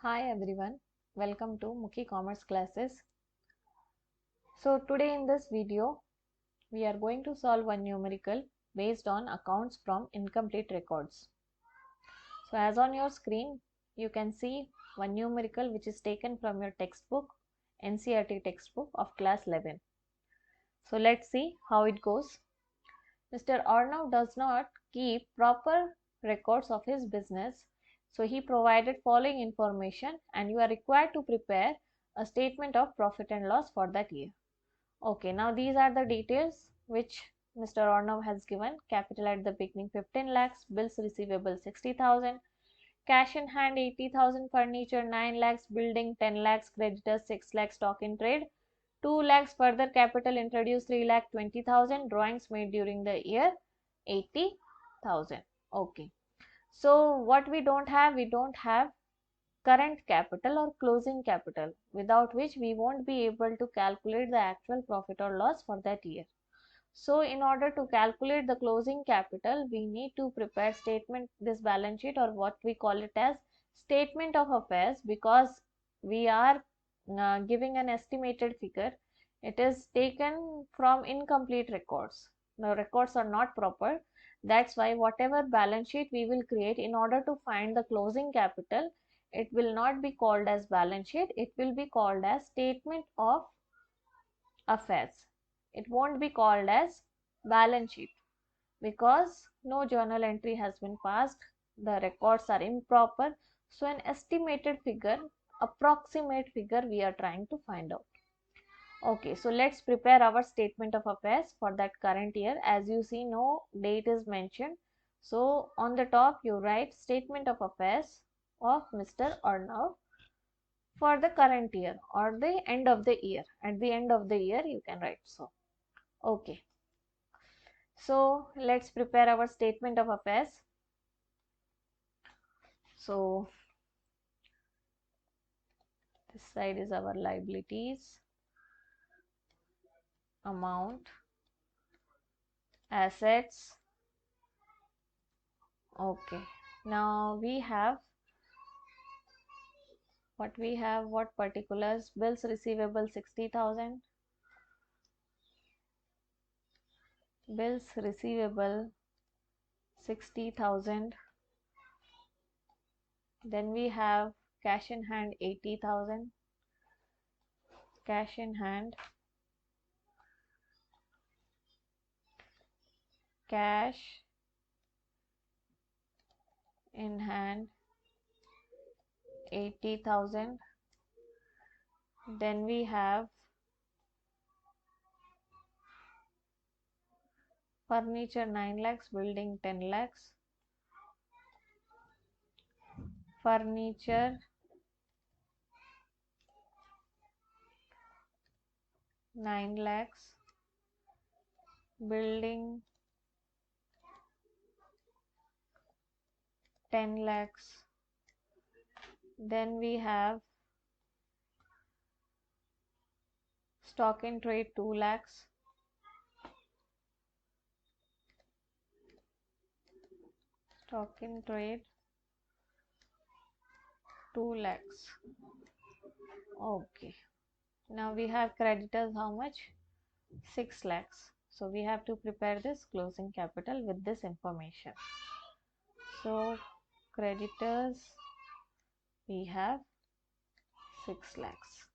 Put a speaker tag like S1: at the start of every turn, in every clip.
S1: Hi everyone, welcome to Mukhi Commerce Classes. So today in this video, we are going to solve one numerical based on accounts from incomplete records. So as on your screen, you can see one numerical which is taken from your textbook, NCERT textbook of class 11. So let's see how it goes. Mr. Arnav does not keep proper records of his business. So he provided following information and you are required to prepare a statement of profit and loss for that year. Okay, now these are the details which Mr. Arnav has given. Capital at the beginning 15 lakhs, bills receivable 60,000, cash in hand 80,000, furniture 9 lakhs, building 10 lakhs, creditors 6 lakhs, stock in trade 2 lakhs, further capital introduced 3 lakh 20,000, drawings made during the year 80,000. Okay, so what we don't have current capital or closing capital, without which we won't be able to calculate the actual profit or loss for that year. So in order to calculate the closing capital, we need to prepare this balance sheet, or what we call it as statement of affairs, because we are giving an estimated figure. It is taken from incomplete records. The records are not proper. That's why whatever balance sheet we will create, in order to find the closing capital, it will not be called as balance sheet. It will be called as statement of affairs. It won't be called as balance sheet because no journal entry has been passed. The records are improper. So an estimated figure, approximate figure we are trying to find out. Okay, so let's prepare our statement of affairs for that current year. As you see, no date is mentioned. So on the top you write statement of affairs of Mr. Arnav for the current year or the end of the year. At the end of the year you can write so. Okay, so let's prepare our statement of affairs. So this side is our liabilities, amount, assets. Okay, now we have what particulars: bills receivable 60,000, bills receivable 60,000. Then we have cash in hand 80,000, cash in hand, cash in hand 80,000. Then we have furniture 9 lakhs, building 10 lakhs, furniture 9 lakhs, building 10 lakhs. Then we have stock in trade 2 lakhs, stock in trade 2 lakhs. Okay, now we have creditors how much? 6 lakhs. So we have to prepare this closing capital with this information. So creditors we have 6 lakhs.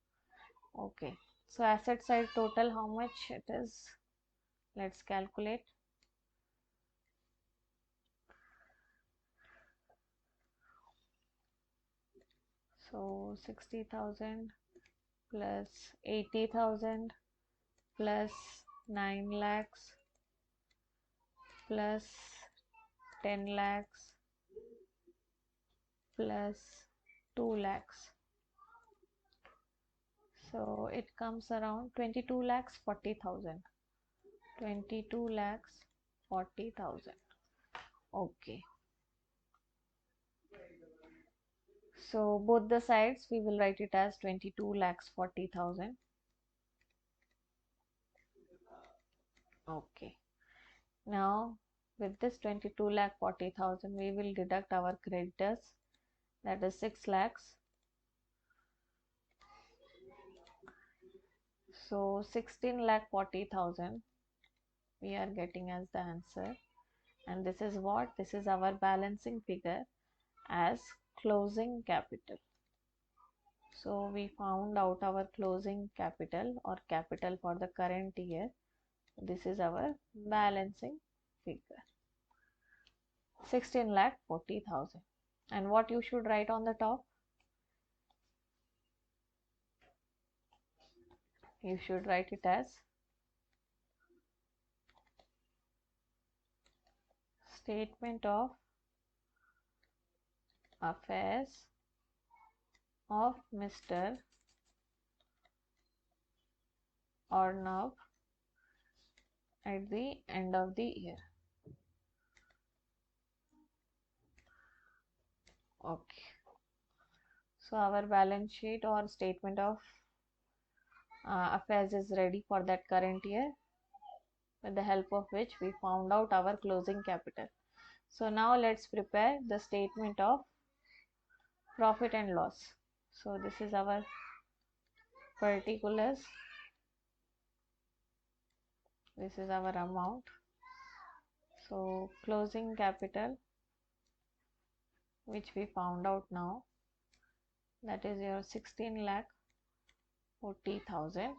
S1: Okay, so asset side total how much it is? Let's calculate. So 60,000 plus 80,000 plus 9 lakhs plus 10 lakhs plus 2 lakhs. So it comes around 22 lakhs 40,000. 22 lakhs 40,000. Okay. So both the sides we will write it as 22 lakhs 40,000. Okay. Now with this 22 lakh 40,000 we will deduct our creditors, that is 6 lakhs. So 16,40,000 we are getting as the answer, and this is what? This is our balancing figure as closing capital. So we found out our closing capital or capital for the current year. This is our balancing figure, 16,40,000. And what you should write on the top? You should write it as statement of affairs of Mr. Arnav at the end of the year. Okay. So our balance sheet or statement of affairs is ready for that current year, with the help of which we found out our closing capital. So now let's prepare the statement of profit and loss. So this is our particulars. This is our amount. So closing capital, which we found out now, that is your 16,40,000.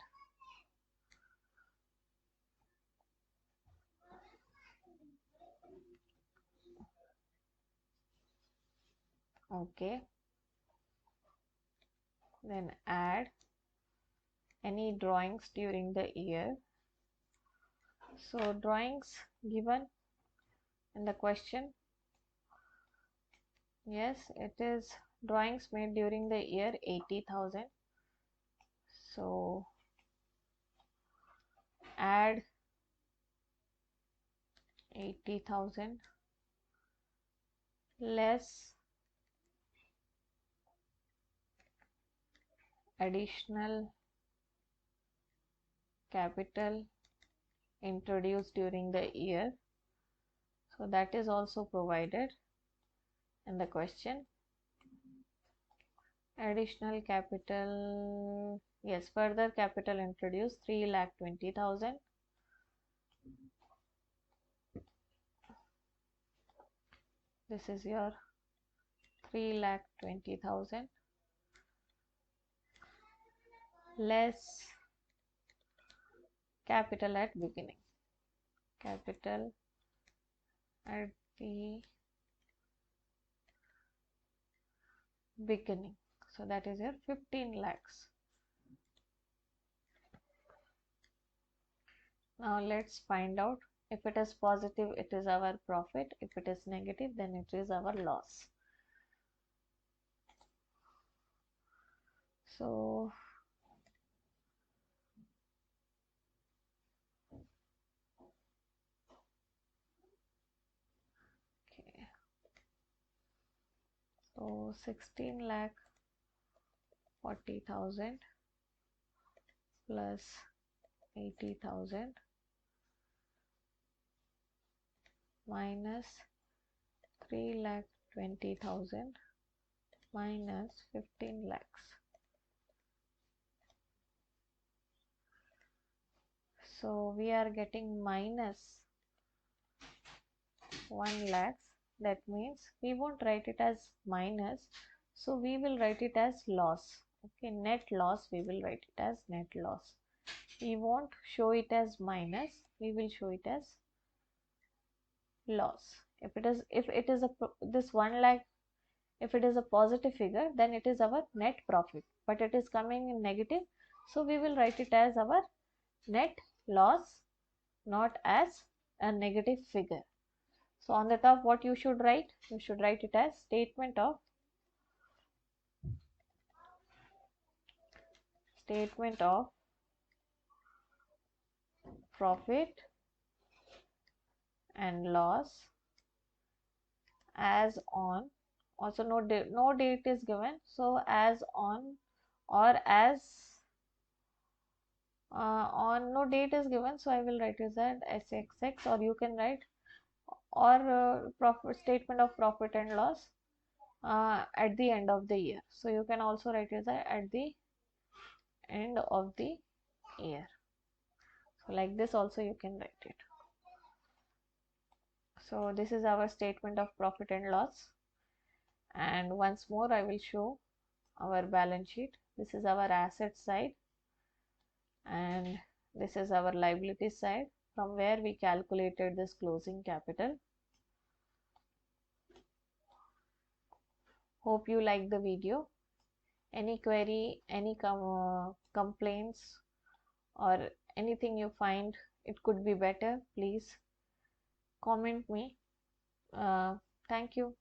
S1: Okay. Then add any drawings during the year. So drawings given in the question. Yes, it is drawings made during the year 80,000. So add 80,000 less additional capital introduced during the year. So that is also provided in the question. Additional capital, yes, further capital introduced 3,20,000. This is your 3,20,000 less capital at beginning. Capital at the beginning. So that is your 15 lakhs. Now let's find out. If it is positive, it is our profit. If it is negative, then it is our loss. So okay. So 16,40,000 plus 80,000 minus 3,20,000 minus 15 lakhs. So we are getting minus 1 lakhs. That means we won't write it as minus, so we will write it as loss. Okay, net loss, we will write it as net loss. We won't show it as minus, we will show it as loss. If it is this 1 lakh, if it is a positive figure, then it is our net profit, but it is coming in negative, so we will write it as our net loss, not as a negative figure. So on the top, what you should write? You should write it as statement of profit and loss as on. Also no date is given, so as on or as on, no date is given, so I will write it as SXX, or you can write or statement of profit and loss at the end of the year. So you can also write it as at the end of the year. So like this also you can write it. So this is our statement of profit and loss, and once more I will show our balance sheet. This is our asset side and this is our liability side, from where we calculated this closing capital. Hope you like the video. Any query, any complaints, or anything you find it could be better, please comment me. Thank you.